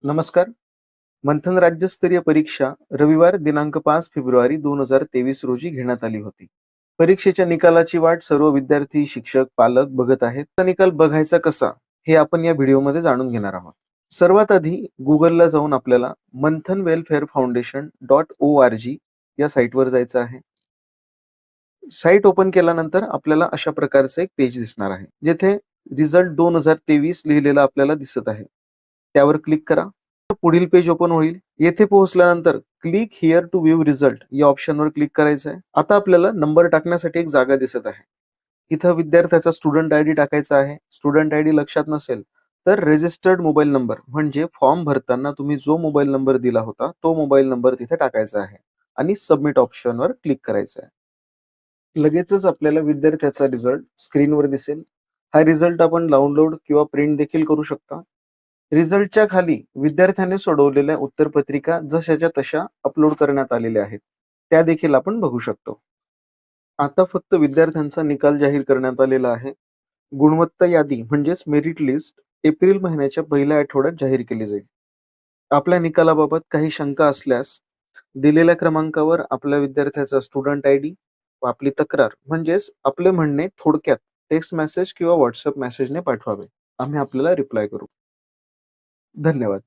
नमस्कार. मंथन राज्यस्तरीय परीक्षा रविवार दिनांक 5 फेब्रुवारी 2023 रोजी घेण्यात आली होती. परीक्षेच्या निकालाची वाट सर्व विद्यार्थी, शिक्षक, पालक बघत आहेत. हा निकाल बघायचा कसा हे आपण या व्हिडिओमध्ये जाणून घेणार आहोत. सर्वात आधी Googleला जाऊन आपल्याला मंथन वेलफेअर फाउंडेशन .org या साईटवर जायचं आहे. साईट ओपन केल्यानंतर आपल्याला अशा प्रकारचं एक पेज दिसणार आहे, जेथे रिझल्ट 2023 लिहिलेलं आपल्याला दिसत आहे. त्यावर क्लिक करा. पुढील पेज ओपन होईल. येथे पोहोचल्यानंतर click here to view result या ऑप्शनवर क्लिक करायचं आहे. आता आपल्याला नंबर टाकण्यासाठी एक जागा दिसत आहे. इथं विद्यार्थ्याचा स्टुडंट आयडी टाकायचा आहे. स्टुडंट आयडी लक्षात नसेल तर रजिस्टर्ड मोबाईल नंबर म्हणजे फॉर्म भरताना तुम्ही जो मोबाईल नंबर दिला होता तो मोबाईल नंबर तिथे टाकायचा आहे आणि सबमिट ऑप्शनवर क्लिक करायचं आहे. लगेचच आपल्याला विद्यार्थ्याचा रिझल्ट स्क्रीनवर दिसेल. हा रिझल्ट आपण डाउनलोड किंवा प्रिंट देखील करू शकता. रिझल्टच्या खाली विद्यार्थ्याने सोडवलेल्या उत्तरपत्रिका जशाच्या तशा अपलोड करण्यात आलेल्या आहेत. त्या देखील आपण बघू शकतो. आता फक्त विद्यार्थ्यांचा निकाल जाहीर करण्यात आलेला आहे. गुणवत्ता यादी म्हणजेच मेरिट लिस्ट एप्रिल महिन्याच्या पहिल्या आठवड्यात जाहीर केली जाईल. आपल्या निकालाबाबत काही शंका असल्यास दिलेल्या क्रमांकावर आपल्या विद्यार्थ्याचा स्टुडंट आयडी व आपली तक्रार म्हणजेच आपले म्हणणे थोडक्यात टेक्स्ट मेसेज किंवा व्हॉट्सअप मेसेजने पाठवावे. आम्ही आपल्याला रिप्लाय करू. धन्यवाद.